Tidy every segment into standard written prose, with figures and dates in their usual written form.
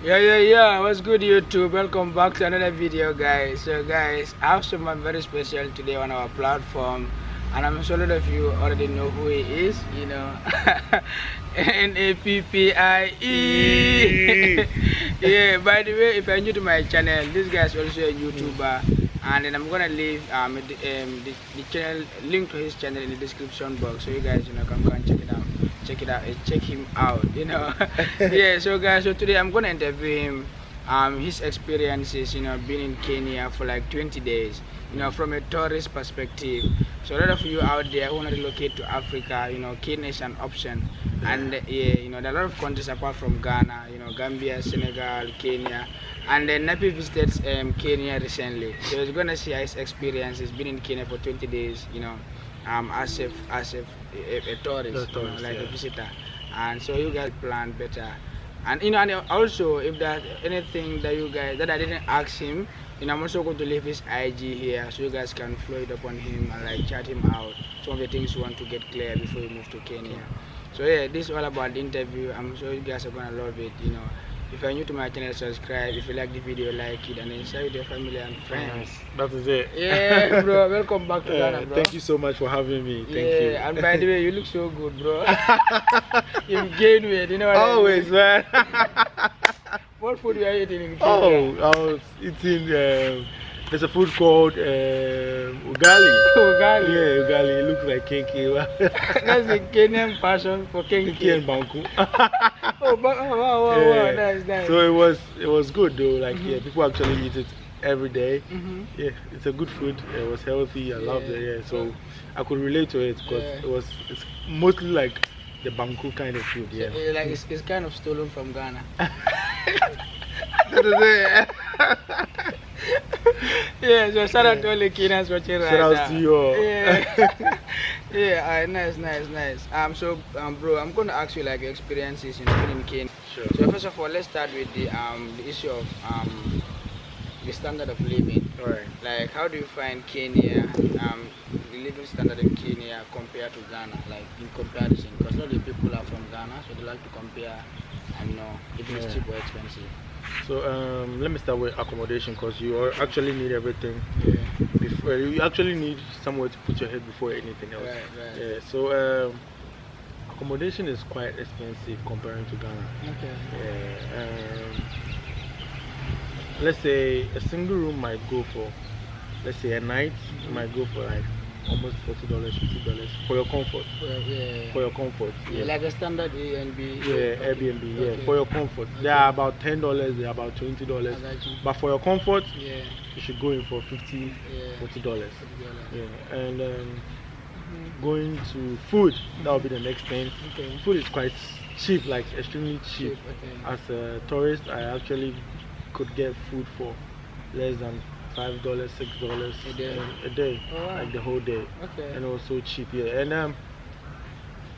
Yeah. What's good, YouTube? Welcome back to another video, guys. So, guys, I have someone very special today on our platform, and I'm sure a lot of you already know who he is. Nappie. Yeah. By the way, if you're new to my channel, this guy is also a YouTuber, and then I'm gonna leave the channel link to his channel in the description box, so you guys can go and check it out. Check him out. Yeah. So, guys, so today I'm gonna interview him, his experiences, being in Kenya for like 20 days, from a tourist perspective. So a lot of you out there who want to relocate to Africa, Kenya is an option. And there are a lot of countries apart from Ghana, Gambia, Senegal, Kenya. And then Nappie visited Kenya recently, so he's gonna share his experience. He's been in Kenya for 20 days, as a tourist, like a visitor. And so you guys plan better. And and also, if there's anything that you guys that I didn't ask him, I'm also going to leave his IG here, so you guys can flow it up on him and like chat him out. Some of the things you want to get clear before you move to Kenya. So yeah, this is all about the interview. I'm sure you guys are gonna love it. If you're new to my channel, subscribe. If you like the video, like it, and then share with your family and friends. That is it. Yeah, bro. Welcome back to Ghana, bro. Thank you so much for having me. Thank you. And by the way, you look so good, bro. You gained weight, you know what Always, I mean? man. What food you are eating in Kenya? Oh, I was eating. There's a food called ugali. Ugali. Yeah, ugali. It looks like kenke. That's the Kenyan passion for kenke. Kenke and banku. Wow, nice. So it was good though. Like people actually eat it every day. Yeah, it's a good food. It was healthy. I loved it. Yeah, so I could relate to it because it's mostly like the banku kind of food. Yeah, like it's kind of stolen from Ghana. That is it. Yeah, so shout out to all the Kenyans watching right now. Shout out to you all. Yeah, nice. So bro, I'm going to ask you like your experiences being in Kenya. Sure. So first of all, let's start with the issue of the standard of living. Alright. Like, how do you find Kenya, the living standard in Kenya compared to Ghana, like in comparison? Because a lot of people are from Ghana, so they like to compare and if it's cheap or expensive. So let me start with accommodation, because you actually need everything. Yeah. Before you actually need somewhere to put your head before anything else. Right. Yeah. So accommodation is quite expensive comparing to Ghana. Okay. Yeah. Let's say a single room might go for, let's say a night, might go for like almost $40, $50 for your comfort. For your comfort. Yeah, like a standard Airbnb. Yeah, Airbnb. Yeah, Okay. for your comfort. They are about $10. They are about $20. But for your comfort, you should go in for $50, $40. Yeah, and going to food, that will be the next thing. Okay. Food is quite cheap, like extremely cheap. Okay. As a tourist, I actually could get food for less than $5, $6 a day, Oh, wow. like the whole day. Okay. And it was so cheap, yeah. And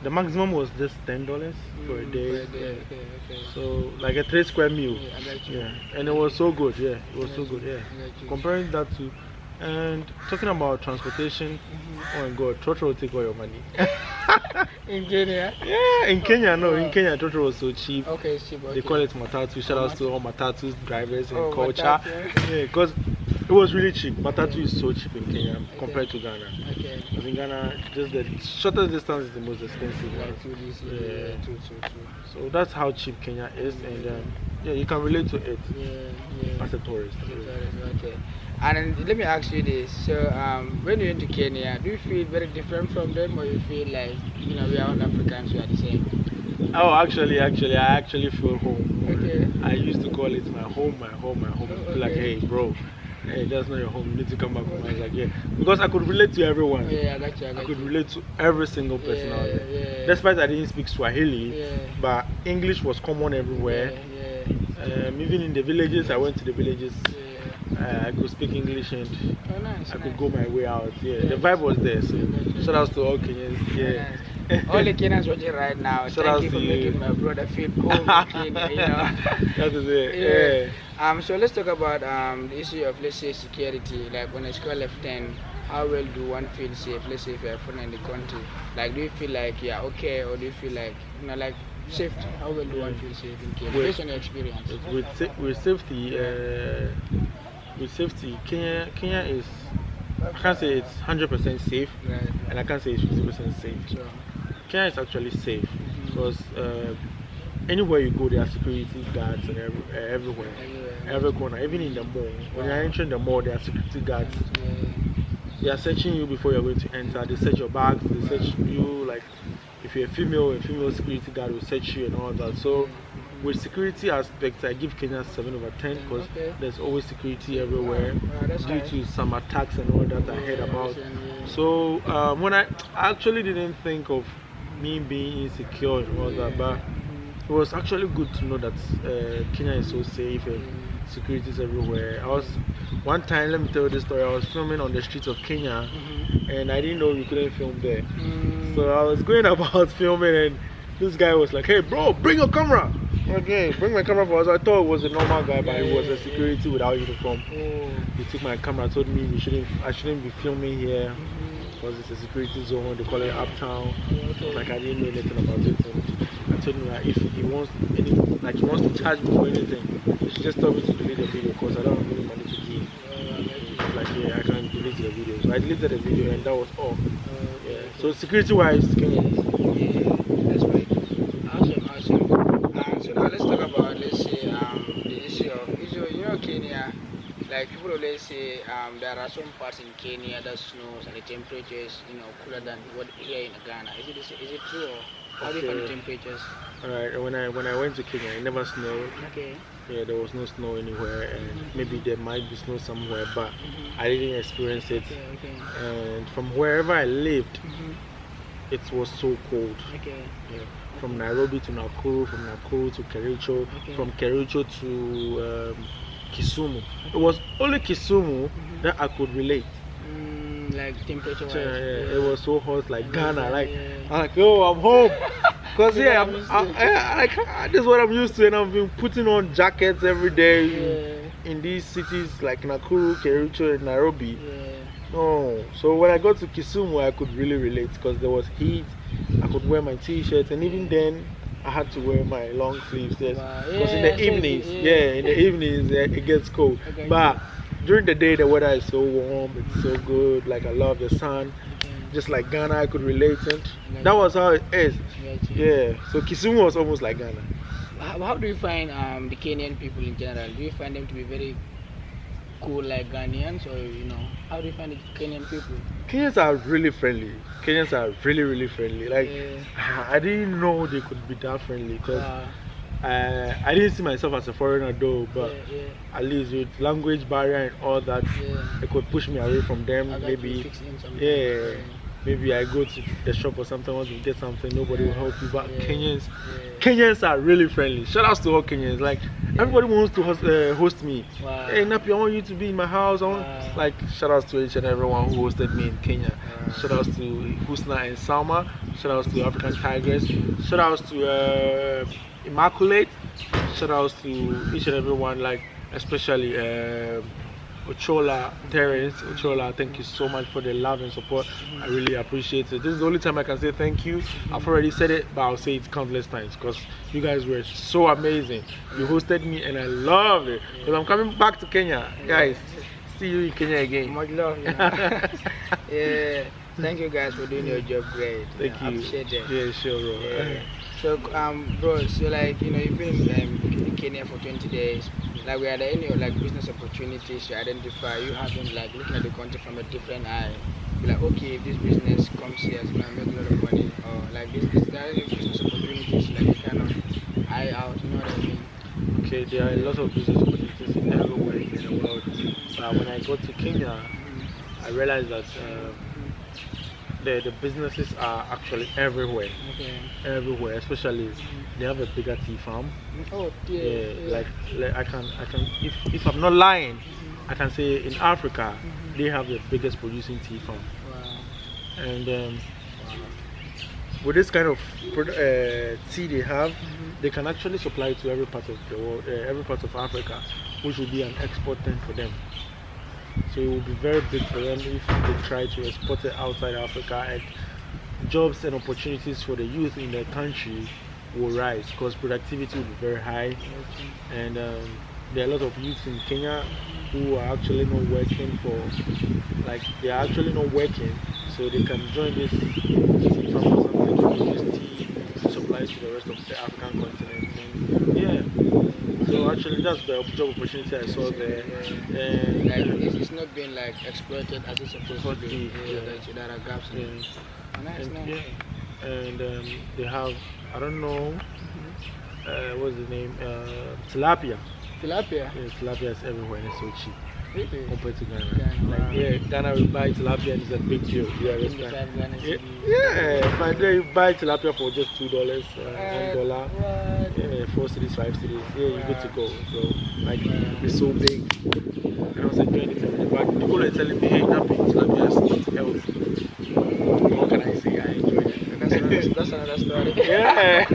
the maximum was just $10 for a day. Okay. So like a 3 square meal. Yeah, I got you. Yeah, and it was so good. Yeah, it was so good. Yeah, I got you. comparing that to, and talking about transportation. Oh my God, Trotro will take all your money. In Kenya? Yeah, in Kenya, no, in Kenya, Trotro was so cheap. Okay, it's cheap. Okay. They call it matatu. Shout out to all matatu drivers and Oh, culture. matatu. Yeah, because it was really cheap. Matatu is so cheap in Kenya compared to Ghana. Okay. Because in Ghana, just the shortest distance is the most expensive one. Yeah, true. So that's how cheap Kenya is, and yeah, you can relate to it Yeah. as a tourist. Okay. And let me ask you this. So when you went to Kenya, do you feel very different from them, or you feel like we are all Africans, we are the same? Oh, actually, I actually feel home. Okay. I used to call it my home. Okay. Like, hey, bro, hey, that's not your home. You need to come back home. I was like, yeah, because I could relate to everyone. Yeah, I got you. I could relate to every single person out there. Yeah. Despite I didn't speak Swahili, Yeah. but English was common everywhere. Yeah. Even in the villages, I went to the villages. Yeah. I could speak English and Nice. I could go my way out. Yeah, the vibe was there. So shout out to all Kenyans. Yeah. Nice. All the Kenyans watching right now. Shout Thank out you for to you. making my brother feel home in Kenya. That is it. Yeah. So let's talk about the issue of, let's say, security. Like on a scale of 10, how well do one feel safe? Let's say if you're foreign in the country, like do you feel like yeah okay, or do you feel like like safety? How well do one feel safe in Kenya based on your experience? With safety, Kenya is, I can't say it's 100% safe, Right. and I can't say it's 50% safe. So, Kenya is actually safe because anywhere you go, there are security guards and everywhere, every corner, even in the mall. When you're entering the mall, there are security guards. They are searching you before you're going to enter. They search your bags. They search you, like if you're a female security guard will search you and all that. So with security aspects, I give Kenya 7/10 because there's always security everywhere due to some attacks and all that I heard about. So when I actually didn't think of me being insecure and all that, but it was actually good to know that Kenya is so safe and security is everywhere. One time, let me tell you this story. I was filming on the streets of Kenya, and I didn't know you couldn't film there. So I was going about filming, and this guy was like, "Hey, bro, bring your camera." Okay, bring my camera for us. I thought it was a normal guy, but he was a security without uniform. He took my camera, told me I shouldn't be filming here because it's a security zone. They call it Uptown. Like I didn't know anything about it. And I told him that if he wants he wants to charge me for anything, he should just tell me to delete the video because I don't have any money to give. Like yeah, I can't delete the video. So I deleted the video, and that was all. Yeah. So security-wise, Kenya. That's right. Awesome. So now let's talk about the issue of Kenya. Like people always say there are some parts in Kenya that snows and the temperature is cooler than what here in Ghana. Is it true, or how do you find the temperatures? Alright, when I went to Kenya, it never snowed. Okay. Yeah, there was no snow anywhere, and maybe there might be snow somewhere, but I didn't experience it. Okay. And from wherever I lived, it was so cold. Okay. Yeah. From Nairobi to Nakuru, from Nakuru to Kericho, from Kericho to Kisumu. It was only Kisumu that I could relate. Like temperature wise. Yeah, it was so hot, like Ghana. I'm like, oh, I'm home. Because this is what I'm used to, and I've been putting on jackets every day in these cities like Nakuru, Kericho, and Nairobi. No, so when I got to Kisumu, I could really relate because there was heat. I could wear my t-shirts, and even then, I had to wear my long sleeves. Yes, because in the evenings, it gets cold. But during the day, the weather is so warm. It's so good. Like I love the sun. Just like Ghana, I could relate it. That was how it is. Yeah. So Kisumu was almost like Ghana. How do you find the Kenyan people in general? Do you find them to be very cool like Ghanaians, or how do you find the Kenyan people? Kenyans are really friendly. Kenyans are really, really friendly. Like I didn't know they could be that friendly because I didn't see myself as a foreigner though, but at least with language barrier and all that, it could push me away from them. Maybe maybe I go to the shop or something, want to get something, nobody will help you. But Kenyans are really friendly. Shout out to all Kenyans. Like everybody wants to host me. Hey Napi, I want you to be in my house. Like shout out to each and everyone who hosted me in Kenya. Shout out to Husna and Salma. Shout out to African Tigers. Shout out to Immaculate. Shout out to each and everyone, like especially Ochola, Terence, Ochola, thank you so much for the love and support. I really appreciate it. This is the only time I can say thank you. I've already said it, but I'll say it countless times because you guys were so amazing. You hosted me and I loved it. Because I'm coming back to Kenya. Guys, see you in Kenya again. Much love. Yeah. Thank you guys for doing your job great. Thank you. I appreciate it. Yeah, sure, bro. Yeah. So, bro, so like, you've been in Kenya for 20 days. Like, are there any business opportunities you identify? You haven't looking at the country from a different eye. Be like, okay, if this business comes here, it's gonna make a lot of money, or like is there any business opportunities you kind of eye out? You know what I mean? Okay, there are a lot of business opportunities everywhere in the world. But when I got to Kenya, I realized that the businesses are actually everywhere. Everywhere, especially they have a bigger tea farm. Like I can if I'm not lying, I can say in Africa they have the biggest producing tea farm. And with this kind of tea they have, they can actually supply to every part of the world, every part of Africa, which will be an export thing for them. So it will be very big for them if they try to export it outside Africa, and jobs and opportunities for the youth in the country will rise because productivity will be very high. And there are a lot of youths in Kenya who are actually not working they are actually not working, so they can join this tea farm or something to produce tea supplies to the rest of the African continent. And yeah, so actually that's the job opportunity I saw there. And Like it's not being like exploited as it's supposed to be. yeah. There are gaps in it. Oh, nice, and, nice. yeah, and they have, I don't know, what's the name? Tilapia. Tilapia. Yeah, tilapia is everywhere and it's so cheap Really? compared to Ghana. Ghana, Like, wow. yeah, Ghana will buy tilapia and it's a big deal. You understand? Ghana Yeah, city. yeah, but they buy tilapia for just $2, $1. What? Yeah, 4 cities, 5 cities. Yeah, you're good to go. So, like, Wow. it's so big. And I was enjoying it. But people are telling me, hey, not big tilapia is healthy. What can I say? I enjoy it. That's another story. Yeah.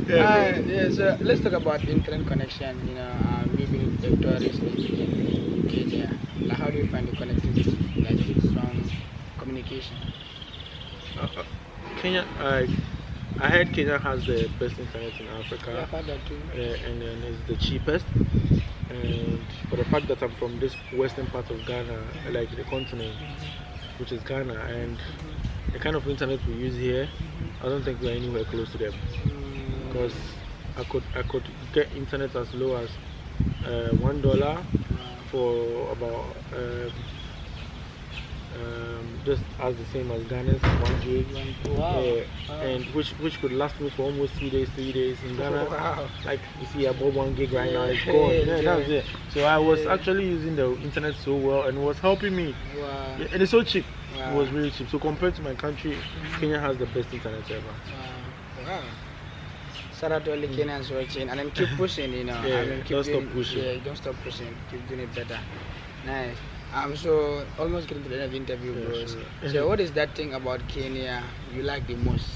Yeah, so let's talk about internet connection. You know, you being a tourist in Kenya. Like, how do you find the connectivity? Like, is it strong communication? Kenya, I heard Kenya has the best internet in Africa. Yeah, I've had that too. And then it's the cheapest. And for the fact that I'm from this western part of Ghana, like the continent, which is Ghana, and the kind of internet we use here, I don't think we're anywhere close to them. Because I could get internet as low as $1 for about just as the same as Ghana's 1 gig. Wow. And which could last me for almost 2 days, 3 days in Ghana. Wow. Like you see above 1 gig right now, it's Yeah, gone. yeah, Yeah, that's it. So I was yeah. actually using the internet so well and it was helping me. Wow. Yeah, and it's so cheap. Wow. It was really cheap. So compared to my country, Kenya has the best internet ever. Wow. Shout out to all the Kenyans watching, and then keep pushing, you know. Yeah, I mean, keep don't stop doing, pushing. Yeah, don't stop pushing. Keep doing it better. Nice. So almost getting to the end of the interview, Yeah, bros. sure. So what is that thing about Kenya you like the most?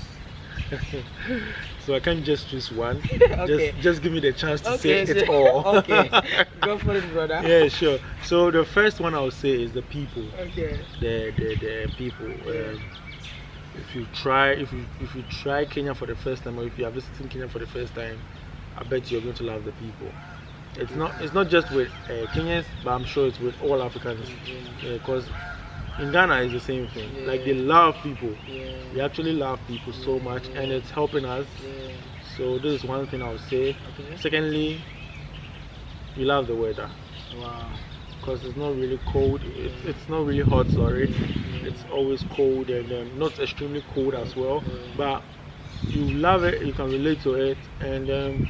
So I can't just choose one. Okay. Just give me the chance to say so- it all. Okay. Go for it, brother. Yeah, sure. So the first one I'll say is the people. Okay. The people. If you try Kenya for the first time, or if you are visiting Kenya for the first time, I bet you're going to love the people. It's not just with Kenyans, but I'm sure it's with all Africans. Because in Ghana it's the same thing. Yeah. Like they love people. Yeah. We actually love people so much, and it's helping us. Yeah. So this is one thing I would say. Okay. Secondly, we love the weather. Wow. Because it's not really cold, it's not really hot, sorry. It's always cold and not extremely cold as well. But you love it, you can relate to it, and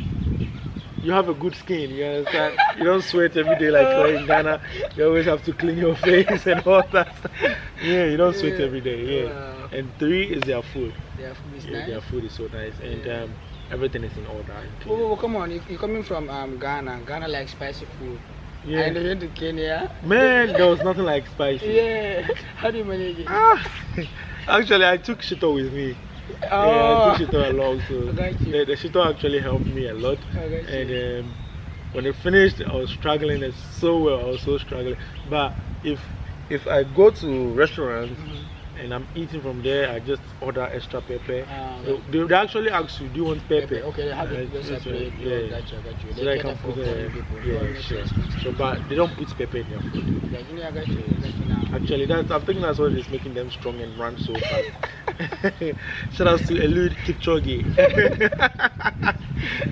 you have a good skin, you understand? You don't sweat every day like you're in Ghana. You always have to clean your face and all that. Yeah, you don't sweat every day, yeah. Wow. And 3 is their food. Their food is Yeah, nice. their food is so nice, and everything is in order in Kenya. Oh, come on, you're coming from Ghana. Ghana likes spicy food. Yeah. And then you went to Kenya. Man, there was nothing like spicy. Yeah. How do you manage it? Actually, I took Shito with me. Yeah, I took Shito along, so I got you. the Shito actually helped me a lot. I got you. And when it finished, I was struggling so well. I was so struggling. But if I go to restaurants and I'm eating from there, I just order extra pepper. They actually ask you, do you want pepper? Okay, they have it That's separate. right, yeah. Got you. So that I can put yeah, sure. So, but they don't put pepper in their food. Yeah, I got you now. Actually, I'm thinking that's what is making them strong and run so fast. Shout out to Eliud Kipchoge.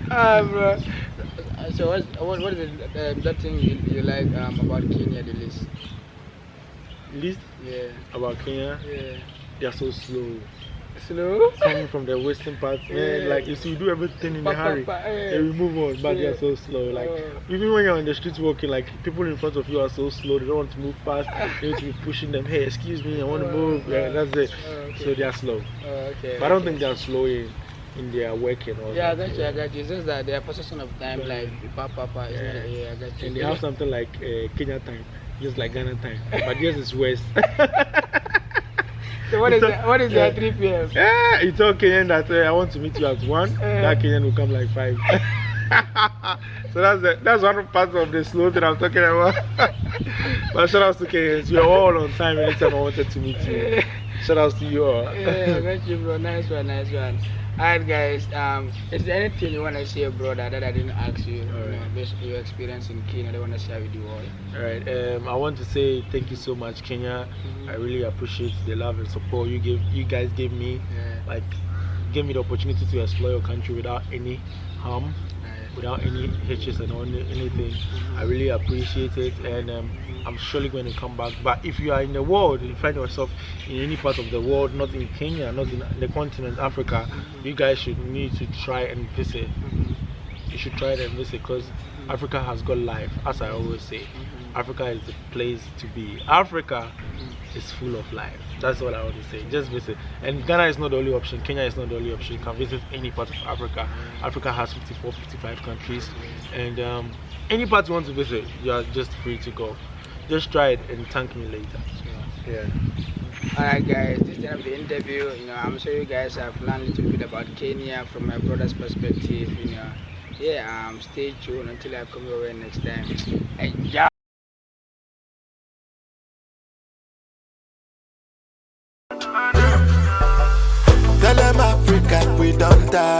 Bro. So what is that thing you like about Kenya the least? Least Yeah. about Kenya, Yeah. they are so slow. Slow? Coming from the western part, man, Yeah. like you see, you do everything in a hurry. Yeah. They will move on, but they Yeah. are so slow. Like Oh. even when you're on the streets walking, like people in front of you are so slow. They don't want to move fast. You need to be pushing them. Hey, excuse me, I want to move. Yeah, that's it. Okay. So they are slow. Okay. But I don't think they are slow in their working. Or Yeah, I something. got you. It's just that their possession of time, like papa. Yeah. Yeah, I got you. And they have something like Kenya time, just like Ghana time, but yours is west. So what is that? What is Yeah. that 3 p.m.? Yeah, you tell Kenyan that I want to meet you at 1, Yeah. that Kenyan will come like 5. So that's one part of the slow that I'm talking about. But shout out to Kenyans. We're all on time anytime I wanted to meet you. Shout out to you all. Yeah, thank you, bro. Nice one, nice one. Alright, guys. Is there anything you want to say, brother, that I didn't ask you? Based on your experience in Kenya, I want to share with you all. Alright. I want to say thank you so much, Kenya. I really appreciate the love and support you guys gave me. Like, gave me the opportunity to explore your country without any harm, without any hitches and anything. I really appreciate it, and I'm surely going to come back. But if you are in the world, you find yourself in any part of the world, not in Kenya, not in the continent Africa, you guys should need to try and visit. You should try and visit, because Africa has got life. As I always say, Africa is the place to be. Africa is full of life. That's what I want to say. Just visit. And Ghana is not the only option. Kenya is not the only option. You can visit any part of Africa. Africa has 54, 55 countries. And any part you want to visit, you are just free to go. Just try it and thank me later. Yeah. Alright, guys, this is the end of the interview. I'm sure you guys have learned a little bit about Kenya from my brother's perspective. Stay tuned until I come your way next time. Enjoy. Tell them Africa we don't die.